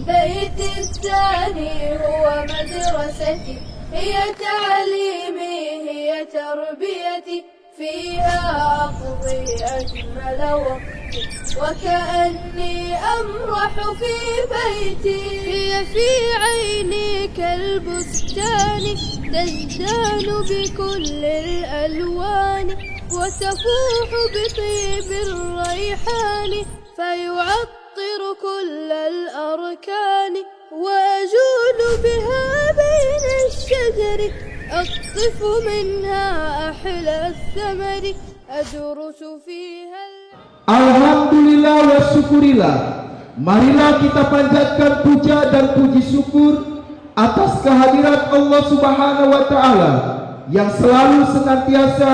بيتي الثاني هو مدرستي، هي تعليمي هي تربيتي، فيها أقضي أجمل وقتي وكأني أمرح في بيتي. هي في عيني كالبستان تزدان بكل الألوان، وتفوح بطيب الريحان فيعطر كل الأركان، وأجول بها بين الشجر أقطف منها أحلى الثمر أدرس فيها. Alhamdulillah wa syukurillah. Marilah kita panjatkan puja dan puji syukur atas kehadirat Allah Subhanahu wa Ta'ala yang selalu senantiasa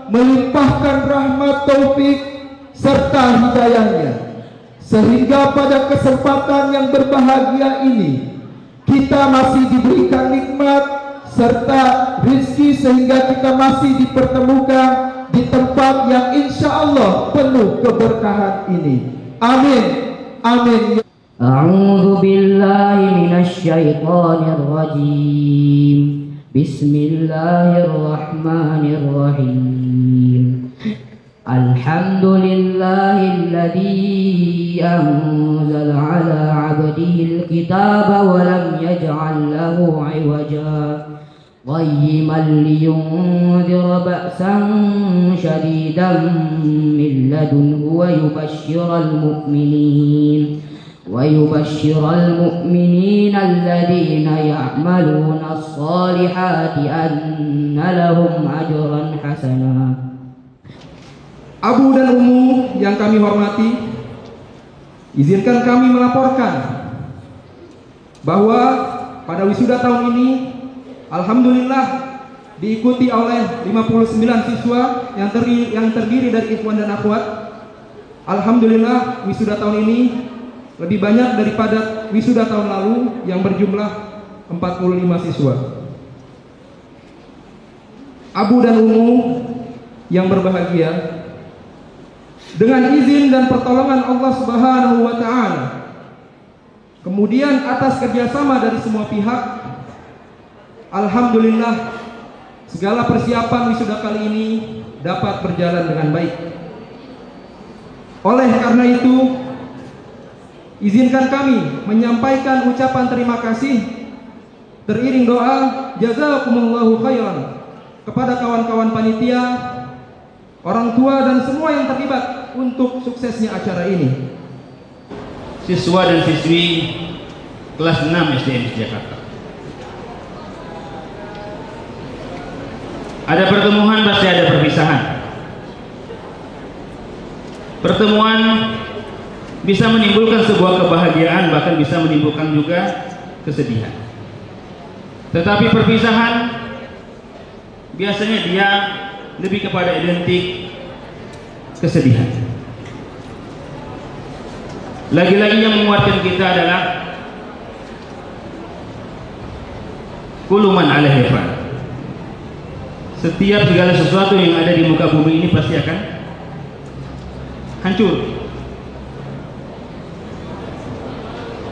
melimpahkan rahmat, taufik serta hidayahnya, sehingga pada kesempatan yang berbahagia ini kita masih diberikan nikmat serta rezeki, sehingga kita masih dipertemukan di tempat yang insya Allah penuh keberkahan ini. Amin. Amin. A'udzu billahi minasy syaithanir rajim. Bismillahirrahmanirrahim. Alhamdulillahilladzi anzala 'ala 'abdihi al-kitaba wa lam yaj'al lahu 'iwaja. قيما لينذر بأسا شديدا من لدنه ويبشر المؤمنين الذين يعملون الصالحات أن لهم أجرا حسنا. Abu dan Ummu yang kami hormati, izinkan kami melaporkan bahwa pada wisuda tahun ini alhamdulillah diikuti oleh 59 siswa yang terdiri dari ikhwan dan akhwat. Alhamdulillah wisuda tahun ini lebih banyak daripada wisuda tahun lalu yang berjumlah 45 siswa. Abu dan Ummu yang berbahagia, dengan izin dan pertolongan Allah Subhanahu wa Ta'ala, kemudian atas kerjasama dari semua pihak, alhamdulillah segala persiapan wisuda kali ini dapat berjalan dengan baik. Oleh karena itu, izinkan kami menyampaikan ucapan terima kasih teriring doa jazakumullahu khairan kepada kawan-kawan panitia, orang tua dan semua yang terlibat untuk suksesnya acara ini. Siswa dan siswi kelas 6 SDN Jakarta. Ada pertemuan, pasti ada perpisahan. Pertemuan bisa menimbulkan sebuah kebahagiaan, bahkan bisa menimbulkan juga kesedihan. Tetapi perpisahan biasanya dia lebih kepada identik kesedihan. Lagi-lagi yang menguatkan kita adalah kuluman alaihi fan. Setiap segala sesuatu yang ada di muka bumi ini pasti akan hancur.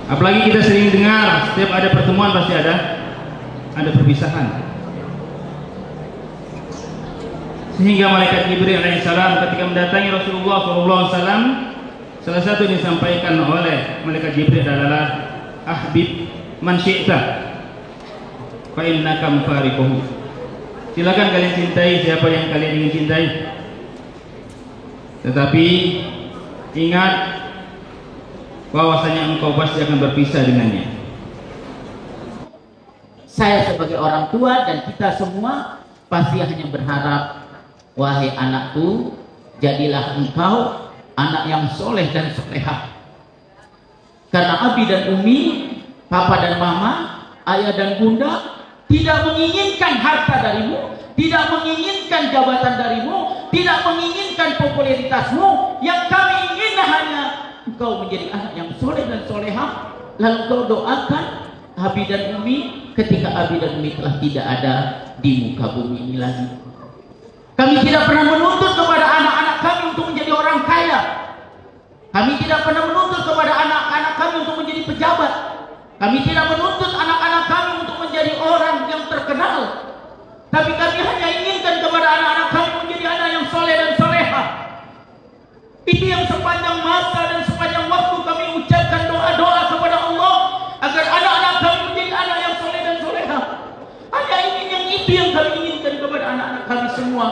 Apalagi kita sering dengar setiap ada pertemuan pasti ada perpisahan. Sehingga malaikat Jibril alaihissalam ketika mendatangi Rasulullah SAW, salah satu yang disampaikan oleh malaikat Jibril adalah ahbib man syi'ta fa innaka mufariquhu. Silakan kalian cintai siapa yang kalian ingin cintai, tetapi ingat bahwasanya engkau pasti akan berpisah dengannya. Saya sebagai orang tua dan kita semua pasti hanya berharap, wahai anakku, jadilah engkau anak yang soleh dan solehah. Karena Abi dan Umi, Papa dan Mama, Ayah dan Bunda tidak menginginkan harta darimu, tidak menginginkan jabatan darimu, tidak menginginkan popularitasmu. Yang kami ingin hanya engkau menjadi anak yang soleh dan solehah. Lalu engkau doakan Abi dan Umi ketika Abi dan Umi telah tidak ada di muka bumi ini lagi. Kami tidak pernah menuntut kepada anak-anak kami untuk menjadi orang kaya. Kami tidak pernah menuntut kepada anak-anak kami untuk menjadi pejabat. Kami tidak menuntut anak-anak kami untuk menjadi orang yang terkenal, tapi kami hanya inginkan kepada anak-anak kami menjadi anak yang soleh dan soleha. Itu yang sepanjang masa dan sepanjang waktu kami ucapkan doa-doa kepada Allah agar anak-anak kami menjadi anak yang soleh dan soleha. Hanya itu yang kami inginkan kepada anak-anak kami semua.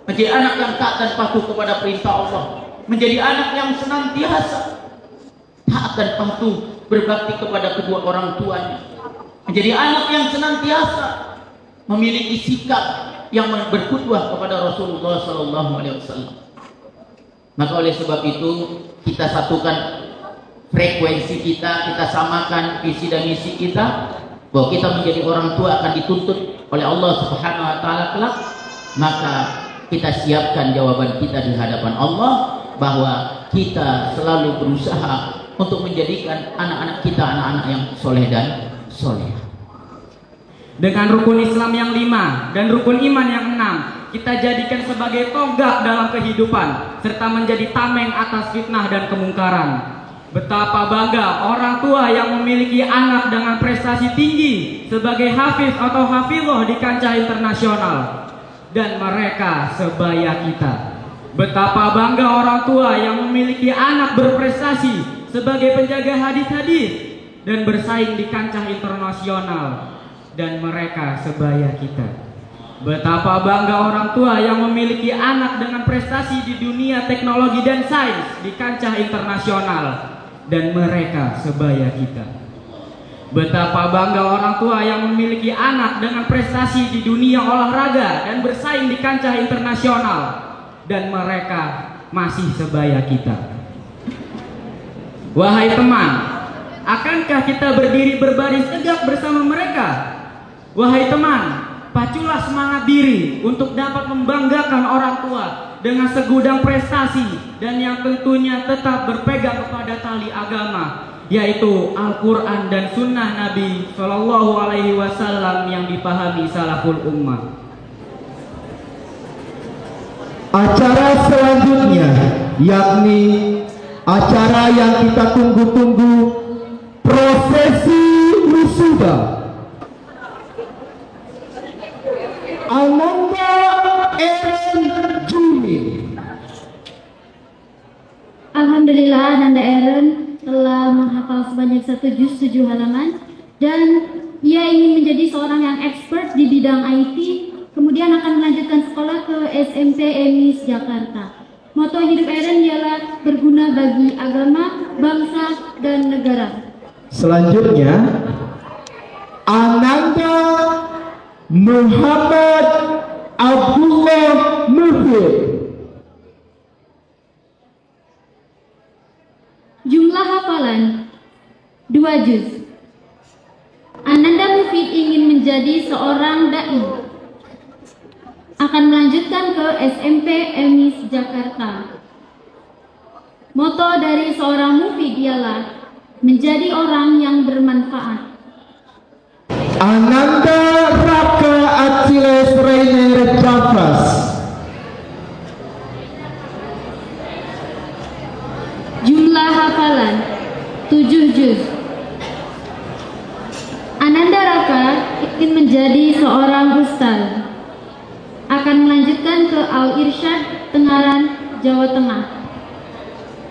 Menjadi anak yang taat dan patuh kepada perintah Allah, menjadi anak yang senantiasa taat dan patuh berbakti kepada kedua orang tuanya, menjadi anak yang senantiasa memiliki sikap yang berqudwah kepada Rasulullah SAW. Maka oleh sebab itu kita satukan frekuensi kita samakan visi dan misi kita, bahwa kita menjadi orang tua akan dituntut oleh Allah Subhanahu wa taala kelak. Maka kita siapkan jawaban kita di hadapan Allah, bahwa kita selalu berusaha untuk menjadikan anak-anak kita anak-anak yang soleh dan soleh. Dengan rukun Islam yang 5 dan rukun iman yang 6, kita jadikan sebagai tonggak dalam kehidupan, serta menjadi tameng atas fitnah dan kemungkaran. Betapa bangga orang tua yang memiliki anak dengan prestasi tinggi sebagai hafiz atau hafizah di kancah internasional, dan mereka sebaya kita. Betapa bangga orang tua yang memiliki anak berprestasi sebagai penjaga hadis-hadis dan bersaing di kancah internasional, dan mereka sebaya kita. Betapa bangga orang tua yang memiliki anak dengan prestasi di dunia teknologi dan sains di kancah internasional, dan mereka sebaya kita. Betapa bangga orang tua yang memiliki anak dengan prestasi di dunia olahraga dan bersaing di kancah internasional, dan mereka masih sebaya kita. Wahai teman, akankah kita berdiri berbaris tegak bersama mereka? Wahai teman, paculah semangat diri untuk dapat membanggakan orang tua dengan segudang prestasi, dan yang tentunya tetap berpegang kepada tali agama, yaitu Al-Quran dan Sunnah Nabi Shallallahu Alaihi Wasallam yang dipahami salaful ummah. Acara selanjutnya yakni acara yang kita tunggu-tunggu, prosesi wisuda. Ananda Eren Juni. Alhamdulillah, Ananda Eren telah menghafal sebanyak 1 juz 7 halaman, dan ia ingin menjadi seorang yang expert di bidang IT, kemudian akan melanjutkan sekolah ke SMP EMIS Jakarta. Moto hidup Eren ialah berguna bagi agama, bangsa, dan negara. Selanjutnya, Ananda Muhammad Abdullah Mufid. Jumlah hafalan 2 juz. Ananda Mufid ingin menjadi seorang dai, akan melanjutkan ke SMP EMIS Jakarta. Moto dari seorang Mufid ialah menjadi orang yang bermanfaat. Ananda Raka Achilles Rainer Javas. Jumlah hafalan 7 juz. Ananda Raka ingin menjadi seorang ustaz, akan melanjutkan ke Al-Irsyad Tengaran, Jawa Tengah.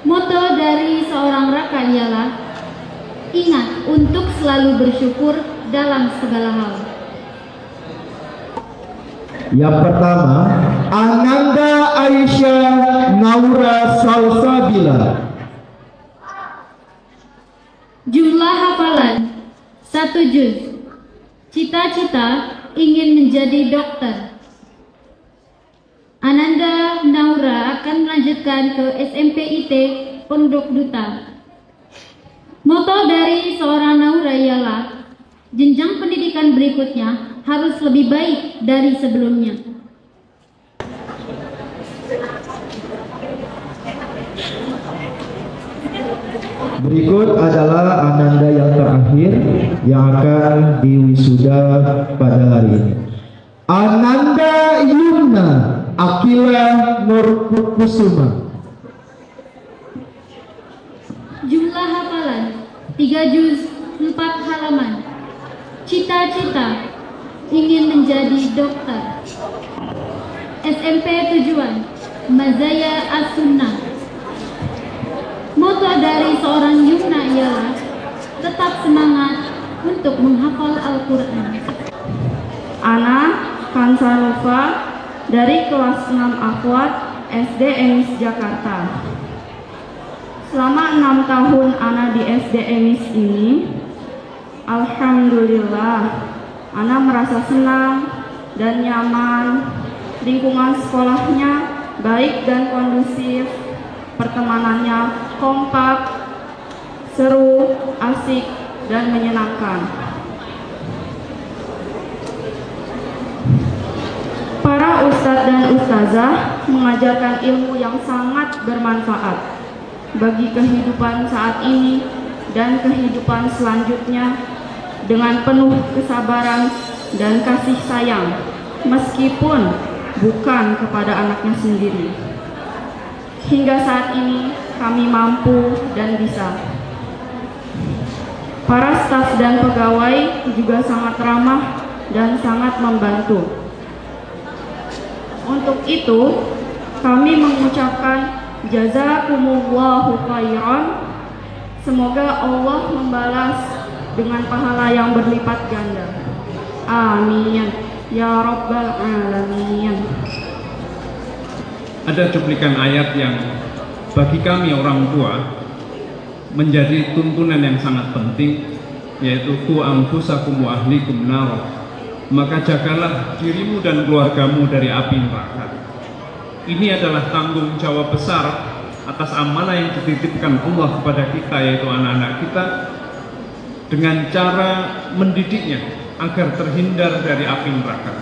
Moto dari seorang Raka ialah ingat untuk selalu bersyukur dalam segala hal. Yang pertama, Ananda Aisyah Naura Salsabila. Jumlah hafalan 1 juz. Cita-cita ingin menjadi dokter. Ananda Naura akan melanjutkan ke SMP IT Pondok Duta. Moto dari seorang Naura ialah jenjang pendidikan berikutnya harus lebih baik dari sebelumnya. Berikut adalah Ananda yang terakhir yang akan diwisuda pada hari ini. Ananda Yumna Akila Nurkusuma. Jumlah hafalan 3 juz 4 halaman. Cita-cita ingin menjadi dokter. SMP tujuan Mazaya As-Sunnah. Moto dari seorang Yumna ialah tetap semangat untuk menghafal Al-Quran. Ana Kansanova dari kelas 6 Akhwat SD Emis Jakarta. Selama 6 tahun Ana di SD Emis ini, alhamdulillah Ana merasa senang dan nyaman. Lingkungan sekolahnya baik dan kondusif, pertemanannya kompak, seru, asik, dan menyenangkan. Para ustadz dan ustazah mengajarkan ilmu yang sangat bermanfaat bagi kehidupan saat ini dan kehidupan selanjutnya dengan penuh kesabaran dan kasih sayang, meskipun bukan kepada anaknya sendiri. Hingga saat ini kami mampu dan bisa. Para staf dan pegawai juga sangat ramah dan sangat membantu. Untuk itu, kami mengucapkan jazakumullahu khairan. Semoga Allah membalas dengan pahala yang berlipat ganda. Amin ya rabbal alamin. Ada cuplikan ayat yang bagi kami orang tua menjadi tuntunan yang sangat penting, yaitu qu anfusakum wa ahlikum nar. Maka jagalah dirimu dan keluargamu dari api neraka. Ini adalah tanggung jawab besar atas amanah yang dititipkan Allah kepada kita, yaitu anak-anak kita, dengan cara mendidiknya agar terhindar dari api neraka.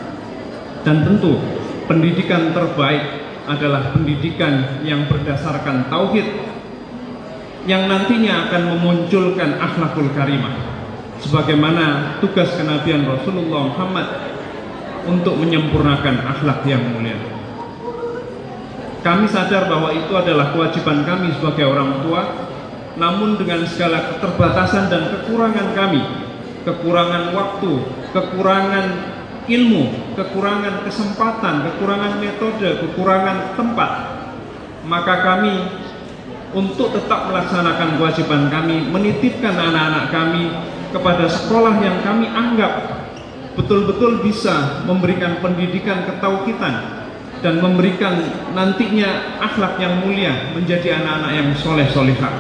Dan tentu pendidikan terbaik adalah pendidikan yang berdasarkan tauhid, yang nantinya akan memunculkan akhlakul karimah, sebagaimana tugas kenabian Rasulullah Muhammad untuk menyempurnakan akhlak yang mulia. Kami sadar bahwa itu adalah kewajiban kami sebagai orang tua, namun dengan segala keterbatasan dan kekurangan kami, kekurangan waktu, kekurangan ilmu, kekurangan kesempatan, kekurangan metode, kekurangan tempat, maka kami untuk tetap melaksanakan kewajiban kami, menitipkan anak-anak kami kepada sekolah yang kami anggap betul-betul bisa memberikan pendidikan ketauhidan dan memberikan nantinya akhlak yang mulia, menjadi anak-anak yang soleh-solihah.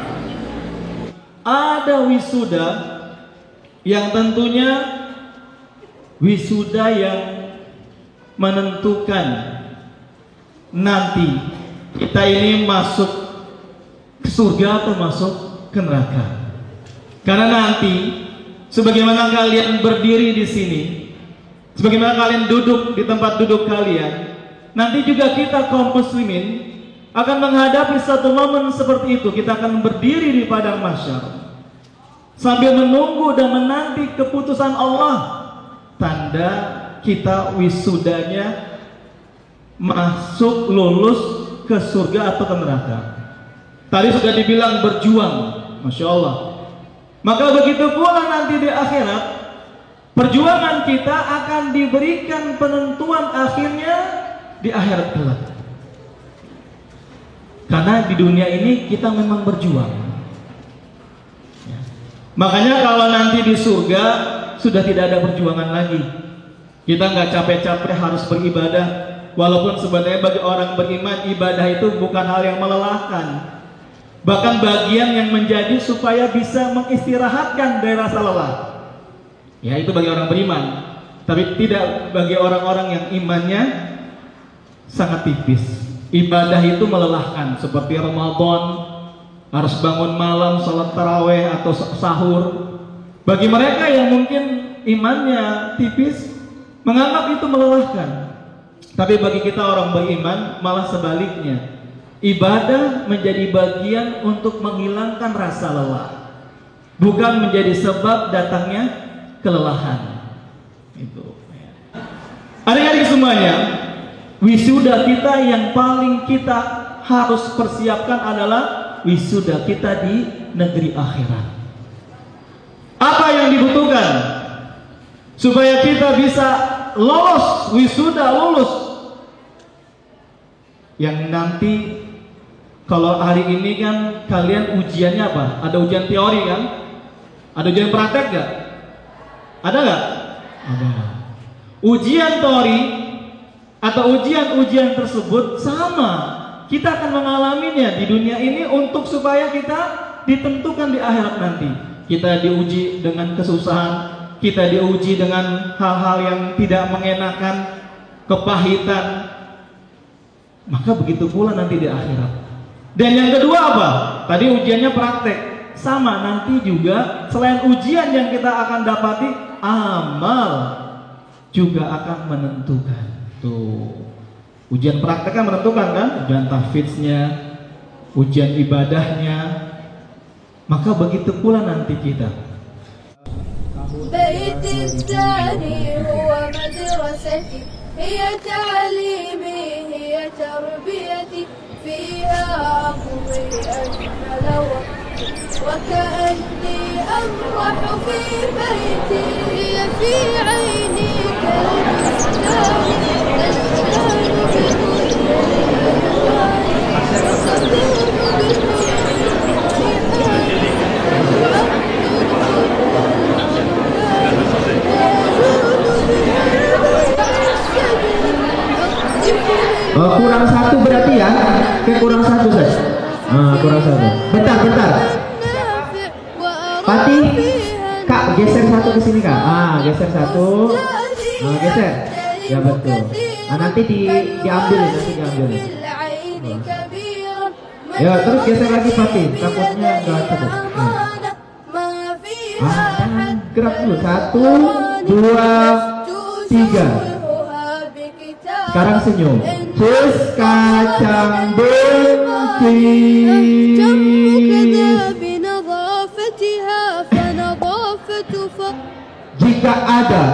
Ada wisuda yang tentunya wisuda yang menentukan nanti kita ini masuk ke surga atau masuk ke neraka. Karena nanti sebagaimana kalian berdiri di sini, sebagaimana kalian duduk di tempat duduk kalian, nanti juga kita kaum muslimin akan menghadapi satu momen seperti itu. Kita akan berdiri di padang mahsyar sambil menunggu dan menanti keputusan Allah, tanda kita wisudanya masuk lulus ke surga atau ke neraka. Tadi sudah dibilang berjuang, Masya Allah. Maka begitu pula nanti di akhirat, perjuangan kita akan diberikan penentuan akhirnya di akhirat kelak. Karena di dunia ini kita memang berjuang. Makanya kalau nanti di surga sudah tidak ada perjuangan lagi. Kita nggak capek-capek harus beribadah. Walaupun sebenarnya bagi orang beriman ibadah itu bukan hal yang melelahkan. Bahkan bagian yang menjadi supaya bisa mengistirahatkan dari rasa lelah. Ya itu bagi orang beriman. Tapi tidak bagi orang-orang yang imannya sangat tipis. Ibadah itu melelahkan, seperti Ramadan harus bangun malam, salat taraweh atau sahur. Bagi mereka yang mungkin imannya tipis, menganggap itu melelahkan. Tapi bagi kita orang beriman malah sebaliknya. Ibadah menjadi bagian untuk menghilangkan rasa lelah, bukan menjadi sebab datangnya kelelahan. Itu. Adik-adik semuanya, wisuda kita yang paling kita harus persiapkan adalah wisuda kita di negeri akhirat. Apa yang dibutuhkan supaya kita bisa lolos, wisuda, lulus? Yang nanti kalau hari ini kan kalian ujiannya apa? Ada ujian teori kan? Ada ujian praktek gak? Ada gak? Ada. Ujian teori atau ujian-ujian tersebut sama. Kita akan mengalaminya di dunia ini untuk supaya kita ditentukan di akhirat nanti. Kita diuji dengan kesusahan, kita diuji dengan hal-hal yang tidak mengenakan, kepahitan. Maka begitu pula nanti di akhirat. Dan yang kedua apa? Tadi ujiannya praktek. Sama nanti juga selain ujian yang kita akan dapati, amal juga akan menentukan. Tuh. Ujian prakteknya menentukan kan? Ujian tahfidznya, ujian ibadahnya. Maka begitu pula nanti kita. بيت الثاني هو مدرستي هي تعليمي هي تربيتي فيها أقضي أجمل وقت وكأني أمرح في بيتي هي في عيني كالبستان تزدان بكل الألوان وتدور kurang satu berarti ya? Kurang satu Seth. Kurang satu. Bentar. Pati, Kak geser satu ke sini Kak. Geser satu. Geser. Ya betul. Nanti diambil. Ya terus geser lagi Pati. Takutnya nggak cukup. Gerak dulu. 1, 2, 3. Sekarang senyum. Cus kacang benci. Jika ada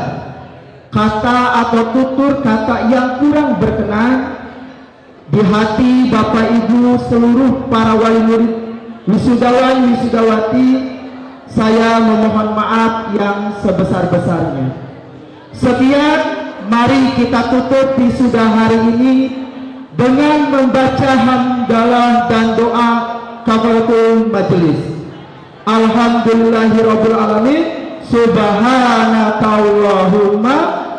kata atau tutur kata yang kurang berkenan di hati Bapak Ibu seluruh para wali murid, wisudawan wisudawati, saya memohon maaf yang sebesar-besarnya. Sekian, mari kita tutup wisuda hari ini dengan membaca hamdalah dan doa kafaratul majelis. Alhamdulillahirabbil alamin. Subhanakallahumma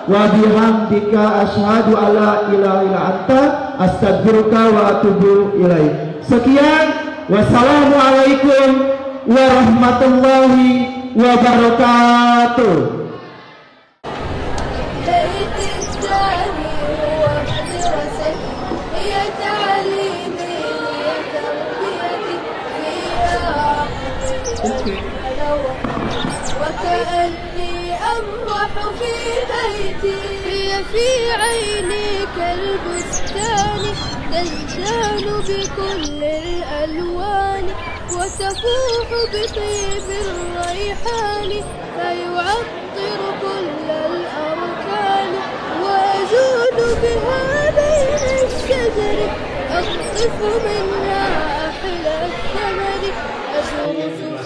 wa bihamdika asyhadu alla ilaha illa anta astaghfiruka wa atubu ilaik. Sekian, wassalamualaikum warahmatullahi wabarakatuh. وكأني أمرح في بيتي هي في عيني كالبستان تزدان بكل الألوان وتفوح بطيب الريحان فيعطر كل الأركان وأجود بها بين الشجر أقطف منها أحلى الثمر أشرف